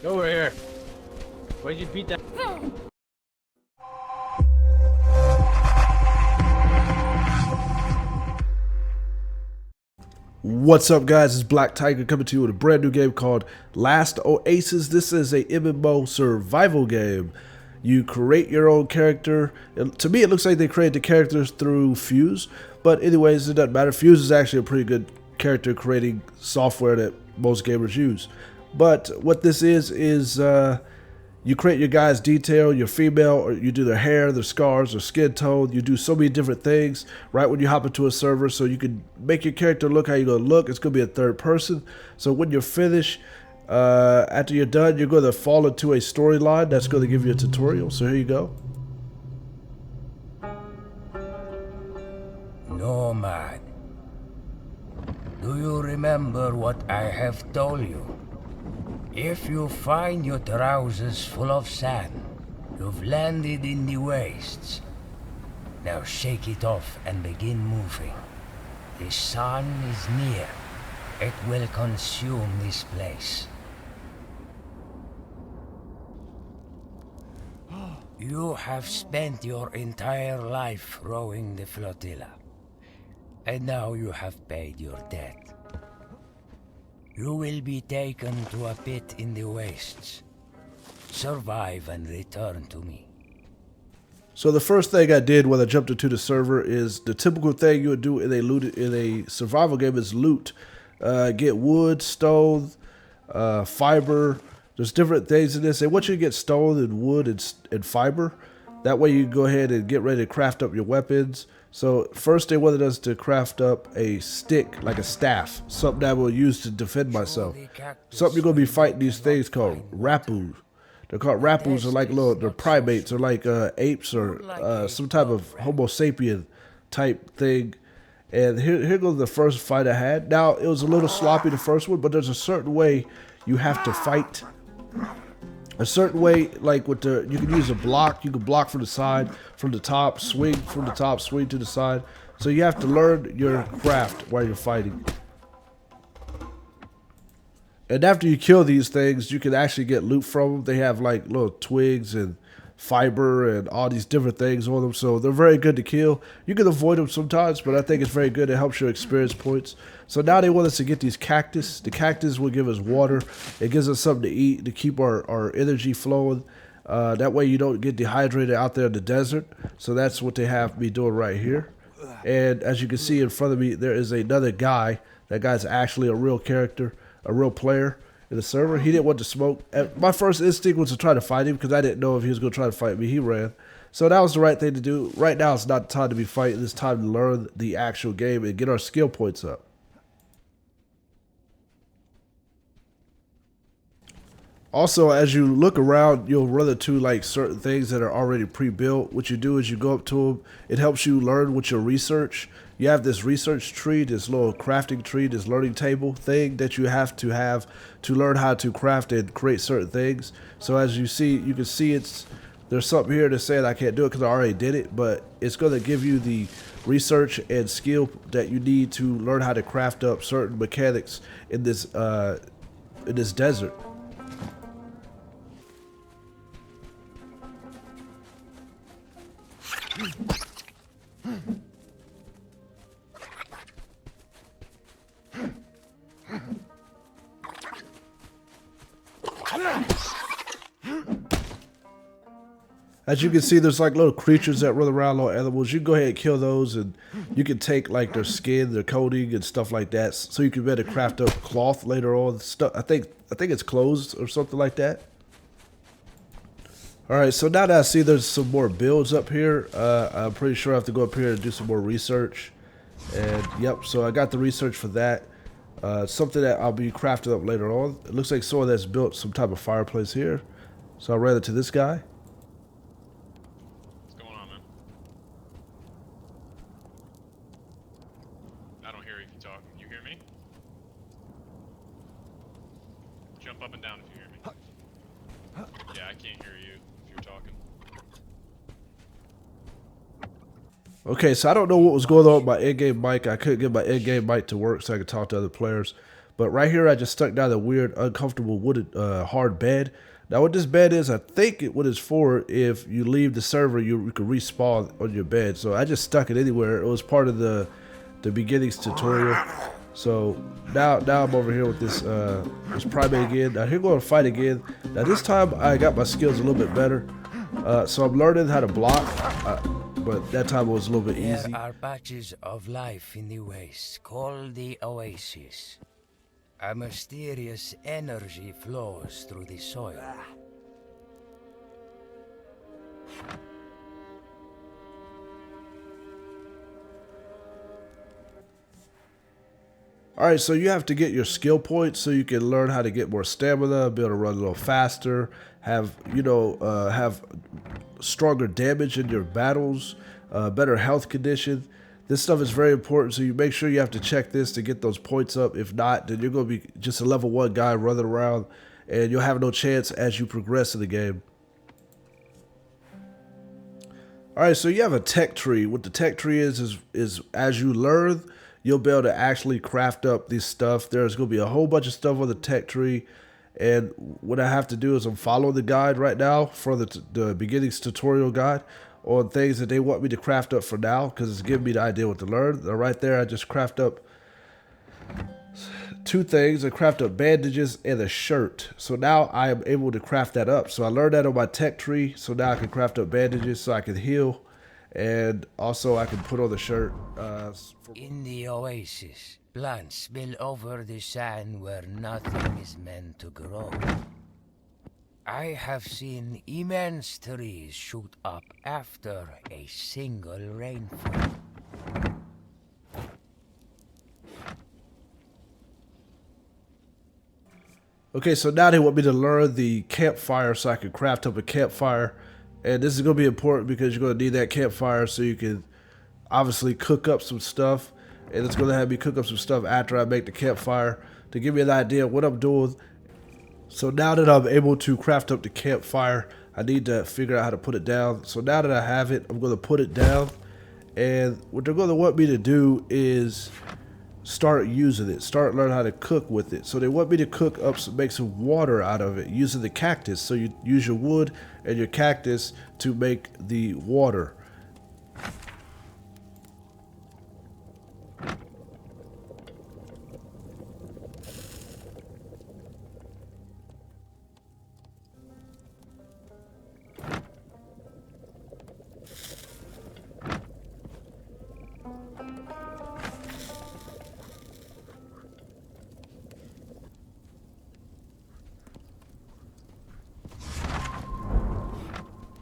Over here. Why'd you beat that? What's up, guys? It's Black Tiger coming to you with a brand new game called Last Oasis. This is a MMO survival game. You create your own character. To me, it looks like they create the characters through Fuse, but anyways, it doesn't matter. Fuse is actually a pretty good character creating software that most gamers use. But what this is you create your guy's detail, your female, or you do their hair, their scars, their skin tone. You do so many different things right when you hop into a server, so you can make your character look how you're going to look. It's going to be a third person. So when you're finished, after you're done, you're going to fall into a storyline that's going to give you a tutorial. So here you go. Nomad, do you remember what I have told you? If you find your trousers full of sand, you've landed in the wastes. Now shake it off and begin moving. The sun is near. It will consume this place. You have spent your entire life rowing the flotilla, and now you have paid your debt. You will be taken to a pit in the wastes. Survive and return to me. So the first thing I did when I jumped into the server is the typical thing you would do in a survival game is loot. Get wood, stone, fiber. There's different things in this. They want you to get stone and wood and fiber. That way you can go ahead and get ready to craft up your weapons. So first they wanted us to craft up a stick, like a staff, something that I will use to defend myself. Something you're going to be fighting these things called Rapu. They're called Rapus. They're like they're primates, or like apes, or some type of Homo sapien type thing. And here goes the first fight I had. Now, it was a little sloppy, the first one, but there's a certain way you have to fight. A certain way, like with you can use a block. You can block from the side, from the top, swing from the top, swing to the side. So you have to learn your craft while you're fighting. And after you kill these things, you can actually get loot from them. They have like little twigs and fiber and all these different things on them, so they're very good to kill. You can avoid them sometimes, but I think it's very good. It helps your experience points. So now they want us to get these cactus. The cactus will give us water. It gives us something to eat to keep our energy flowing. That way you don't get dehydrated out there in the desert. So that's what they have me doing right here. And as you can see in front of me, there is another guy. That guy's actually a real character, a real player in the server. He didn't want to smoke. My first instinct was to try to fight him because I didn't know if he was going to try to fight me. He ran. So that was the right thing to do. Right now it's not the time to be fighting. It's time to learn the actual game and get our skill points up. Also, as you look around, you'll run into like certain things that are already pre-built. What you do is you go up to them. It helps you learn with your research. You have this research tree, this little crafting tree, this learning table thing that you have to learn how to craft and create certain things. So as you see, you can see there's something here that said I can't do it because I already did it, but it's going to give you the research and skill that you need to learn how to craft up certain mechanics in this desert. As you can see, there's like little creatures that run around, little animals. You can go ahead and kill those, and you can take like their skin, their coating, and stuff like that, so you can better craft up cloth later on. Stuff I think it's clothes or something like that. All right, so now that I see there's some more builds up here, I'm pretty sure I have to go up here and do some more research. And yep, so I got the research for that. Something that I'll be crafting up later on. It looks like someone that's built some type of fireplace here. So I ran into this guy. What's going on, man? I don't hear you if you talk. You hear me? Jump up and down if you hear me. Yeah, I can't hear you if you're talking. Okay, so I don't know what was going on with my in-game mic. I couldn't get my in-game mic to work so I could talk to other players. But right here, I just stuck down a weird, uncomfortable wooded, hard bed. Now, what this bed is, I think what it's for, if you leave the server, you can respawn on your bed. So I just stuck it anywhere. It was part of the beginnings tutorial. So now I'm over here with this primate again. Now here we're going to fight again. Now this time I got my skills a little bit better. So I'm learning how to block. But that time it was a little bit easy. There are patches of life in the waste called the Oasis. A mysterious energy flows through the soil. Alright, so you have to get your skill points so you can learn how to get more stamina, be able to run a little faster, have stronger damage in your battles, better health condition. This stuff is very important, so you make sure you have to check this to get those points up. If not, then you're going to be just a level 1 guy running around, and you'll have no chance as you progress in the game. Alright, so you have a tech tree. What the tech tree is as you learn, you'll be able to actually craft up this stuff. There's going to be a whole bunch of stuff on the tech tree, and what I have to do is I'm following the guide right now for the beginnings tutorial guide on things that they want me to craft up for now, because it's giving me the idea what to learn. Right there, I just craft up 2 things. I craft up bandages and a shirt. So now I am able to craft that up. So I learned that on my tech tree. So now I can craft up bandages so I can heal. And also I can put on the shirt. In the Oasis, plants spill over the sand where nothing is meant to grow. I have seen immense trees shoot up after a single rainfall. Okay, so now they want me to learn the campfire so I can craft up a campfire. And this is going to be important because you're going to need that campfire so you can obviously cook up some stuff. And it's going to have me cook up some stuff after I make the campfire to give me an idea of what I'm doing. So now that I'm able to craft up the campfire, I need to figure out how to put it down. So now that I have it, I'm going to put it down. And what they're going to want me to do is start using it, start learning how to cook with it. So they want me to cook up make some water out of it using the cactus. So you use your wood and your cactus to make the water.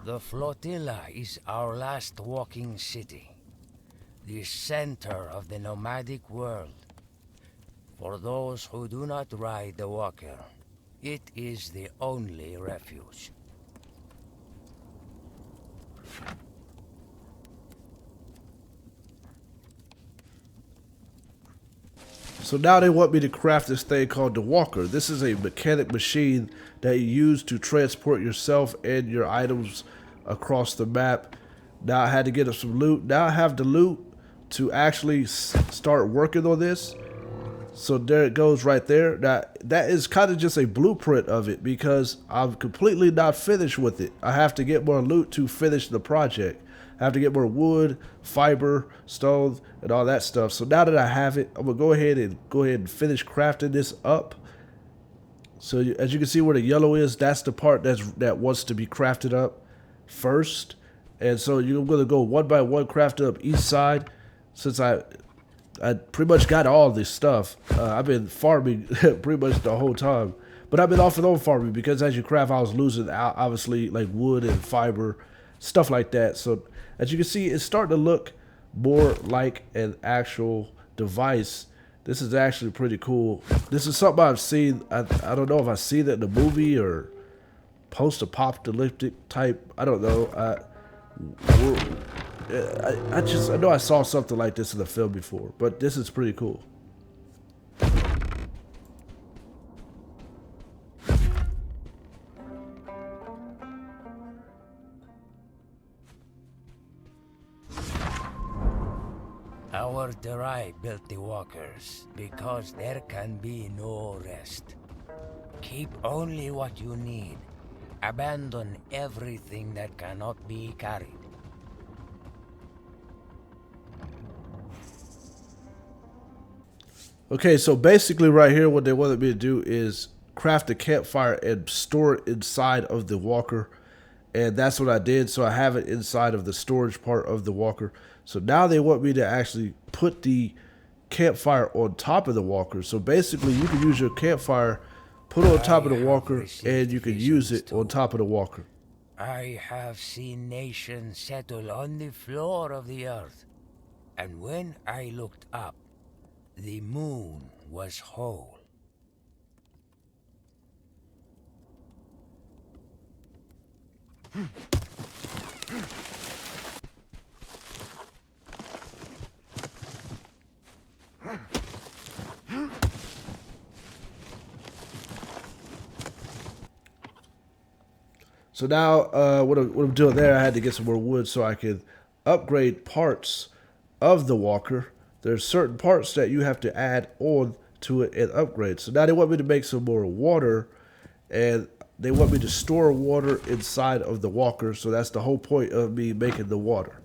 The flotilla is our last walking city, the center of the nomadic world. For those who do not ride the walker, it is the only refuge. So now they want me to craft this thing called the walker. This is a mechanic machine that you use to transport yourself and your items across the map. Now I had to get up some loot. Now I have the loot to actually start working on this. So there it goes right there. Now that is kind of just a blueprint of it because I'm completely not finished with it. I have to get more loot to finish the project. I have to get more wood, fiber, stone, and all that stuff. So now that I have it, I'm gonna go ahead and finish crafting this up. So as you can see where the yellow is, that's the part that wants to be crafted up first. And so you're gonna go one by one crafting up each side. Since I pretty much got all this stuff. I've been farming pretty much the whole time. But I've been off and on farming because as you craft, I was losing obviously like wood and fiber, stuff like that. So as you can see, it's starting to look more like an actual device. This is actually pretty cool. This is something I've seen. I don't know if I've seen it in the movie or post-apocalyptic type. I don't know. I know I saw something like this in the film before, but this is pretty cool. Our tribe built the walkers because there can be no rest. Keep only what you need. Abandon everything that cannot be carried. Okay, so basically right here what they wanted me to do is craft a campfire and store it inside of the walker. And that's what I did. So I have it inside of the storage part of the walker. So now they want me to actually put the campfire on top of the walker. So basically you can use your campfire, put it on top of the walker, and you can use it on top of the walker. I have seen nations settle on the floor of the earth. And when I looked up, the moon was whole. So now what I'm doing there, I had to get some more wood so I could upgrade parts of the walker. There's certain parts that you have to add on to it and upgrade. So now they want me to make some more water, and they want me to store water inside of the walker. So that's the whole point of me making the water.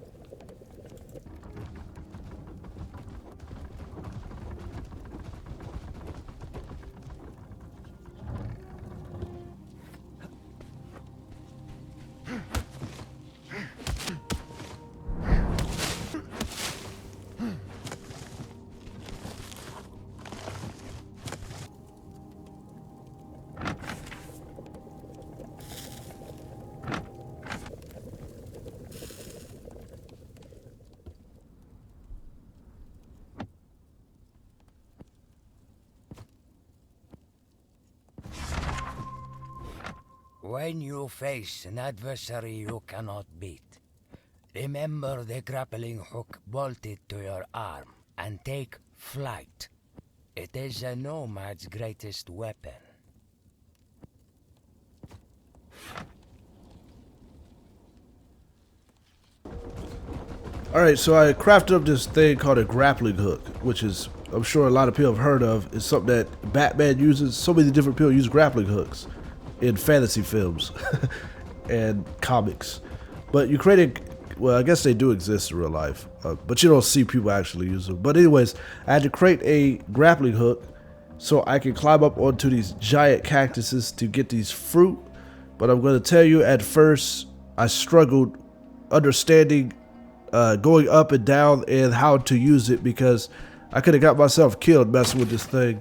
When you face an adversary you cannot beat, remember the grappling hook bolted to your arm and take flight. It is a nomad's greatest weapon. Alright, so I crafted up this thing called a grappling hook, which is, I'm sure a lot of people have heard of. It's something that Batman uses. So many different people use grappling hooks in fantasy films and comics. But you create a, well, I guess they do exist in real life, but you don't see people actually use them. But anyways, I had to create a grappling hook so I can climb up onto these giant cactuses to get these fruit. But I'm going to tell you, at first, I struggled understanding going up and down and how to use it, because I could have got myself killed messing with this thing.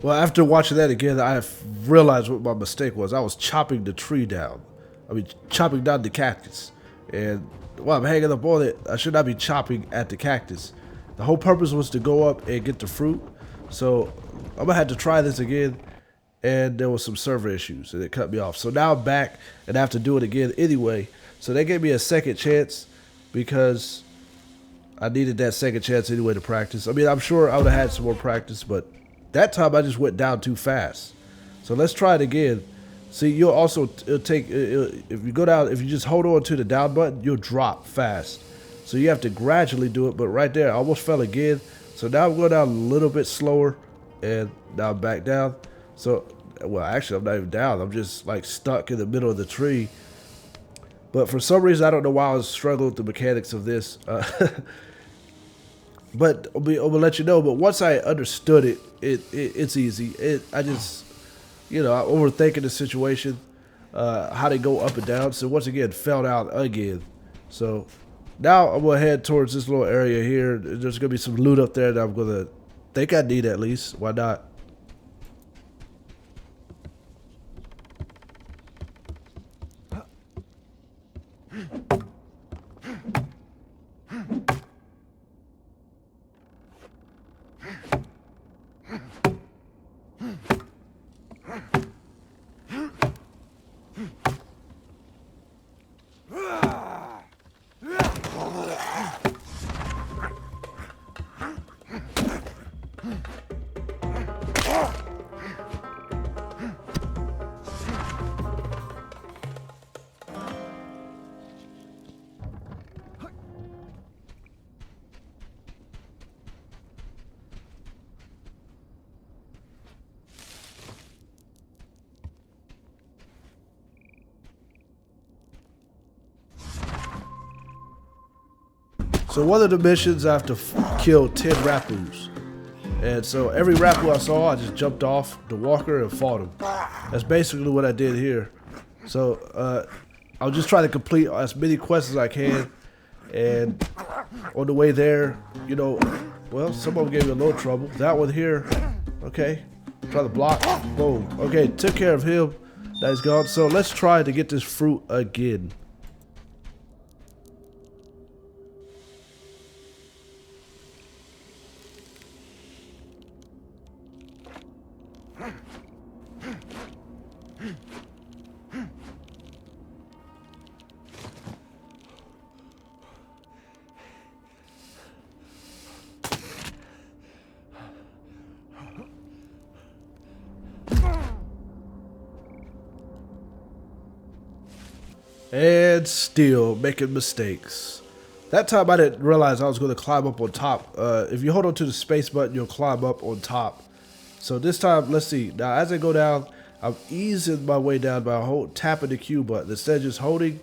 Well, after watching that again, I realized what my mistake was. I was chopping the tree down. I mean, chopping down the cactus. And while I'm hanging up on it, I should not be chopping at the cactus. The whole purpose was to go up and get the fruit. So I'm going to have to try this again. And there was some server issues, and it cut me off. So now I'm back, and I have to do it again anyway. So they gave me a second chance because I needed that second chance anyway to practice. I mean, I'm sure I would have had some more practice, but that time I just went down too fast. So let's try it again. See, you'll also take, if you go down, if you just hold on to the down button, you'll drop fast. So you have to gradually do it, but right there, I almost fell again. So now I'm going down a little bit slower, and now I'm back down. So, well, actually, I'm not even down. I'm just like stuck in the middle of the tree. But for some reason, I don't know why I was struggling with the mechanics of this. But I'm gonna let you know. But once I understood it, it's easy. I just, I'm overthinking the situation, how they go up and down. So once again, fell down again. So Now I'm gonna head towards this little area here. There's gonna be some loot up there that I'm gonna think I need at least. Why not? So one of the missions, I have to kill 10 Rapus. And so every Rapu I saw, I just jumped off the walker and fought him. That's basically what I did here. So I'll just try to complete as many quests as I can. And on the way there, you know, well, some of them gave me a little trouble. That one here, okay. Try to block, boom. Okay, took care of him. Now he's gone. So let's try to get this fruit again. And still making mistakes. That time I didn't realize I was going to climb up on top. If you hold on to the space button, you'll climb up on top. So this time, let's see. Now as I go down, I'm easing my way down by tapping the Q button. Instead of just holding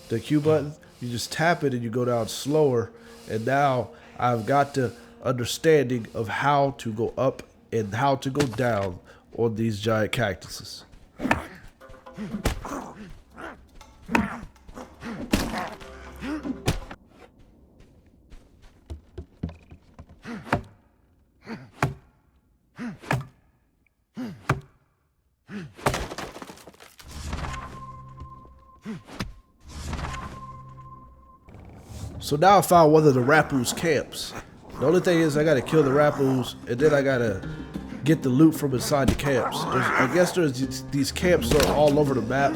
the Q button, you just tap it and you go down slower. And now I've got the understanding of how to go up and how to go down on these giant cactuses. So now I found one of the Rapu's camps. The only thing is I gotta kill the Rapus and then I gotta get the loot from inside the camps. I guess there's these camps are all over the map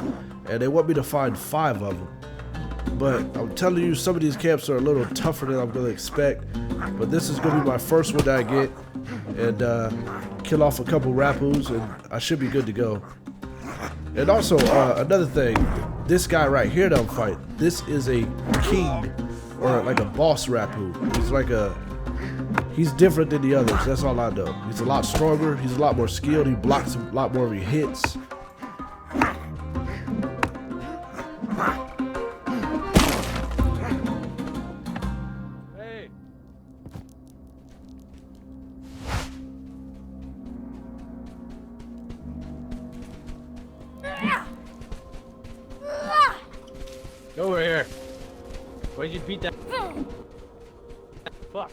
and they want me to find 5 of them. But I'm telling you, some of these camps are a little tougher than I'm gonna expect. But this is gonna be my first one that I get and kill off a couple Rapus and I should be good to go. And also another thing, this guy right here that I'm fighting, this is a king or like a boss Rapu. He's different than the others, that's all I know. He's a lot stronger, he's a lot more skilled, he blocks a lot more of your hits. Hey! Go over here. Why'd you beat that? Fuck.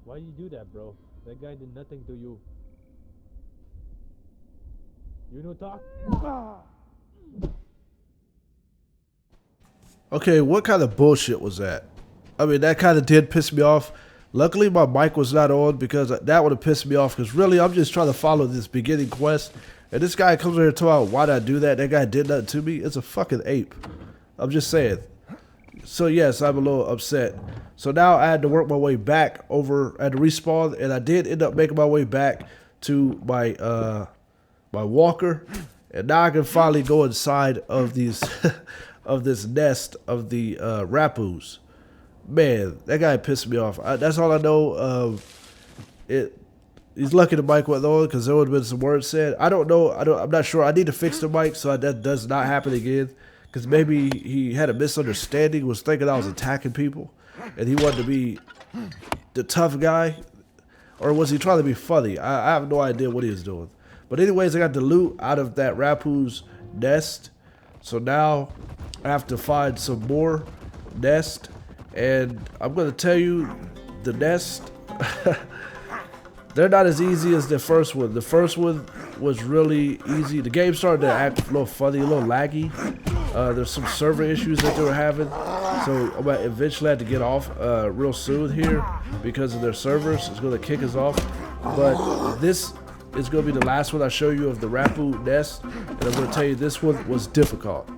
Why you do that, bro? That guy did nothing to you. You know talk? Okay, what kind of bullshit was that? I mean, that kind of did piss me off. Luckily, my mic was not on because that would have pissed me off. Because really, I'm just trying to follow this beginning quest. And this guy comes over here and talks about why did I do that? That guy did nothing to me. It's a fucking ape. I'm just saying. So yes, I'm a little upset. So now I had to work my way back over at the respawn. And I did end up making my way back to my my walker. And now I can finally go inside of these of this nest of the Rapus. Man, that guy pissed me off. That's all I know. He's lucky the mic went on because there would have been some words said. I don't know. I'm not sure. I need to fix the mic so that does not happen again. Because maybe he had a misunderstanding, was thinking I was attacking people, and he wanted to be the tough guy, or was he trying to be funny? I have no idea what he was doing. But anyways, I got the loot out of that Rapu's nest. So now I have to find some more nest, and I'm gonna tell you, the nest. They're not as easy as the first one. The first one was really easy. The game started to act a little funny, a little laggy. There's some server issues that they were having. So I'm gonna eventually have to get off real soon here because of their servers. It's gonna kick us off. But this is gonna be the last one I show you of the Rapu nest. And I'm gonna tell you this one was difficult.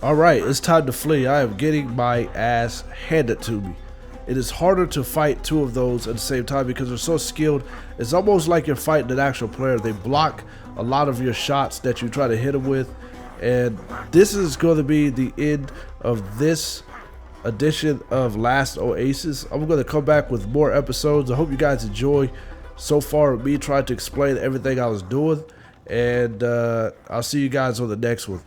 Alright, it's time to flee. I am getting my ass handed to me. It is harder to fight two of those at the same time because they're so skilled. It's almost like you're fighting an actual player. They block a lot of your shots that you try to hit them with. And this is going to be the end of this edition of Last Oasis. I'm going to come back with more episodes. I hope you guys enjoy so far me trying to explain everything I was doing. And I'll see you guys on the next one.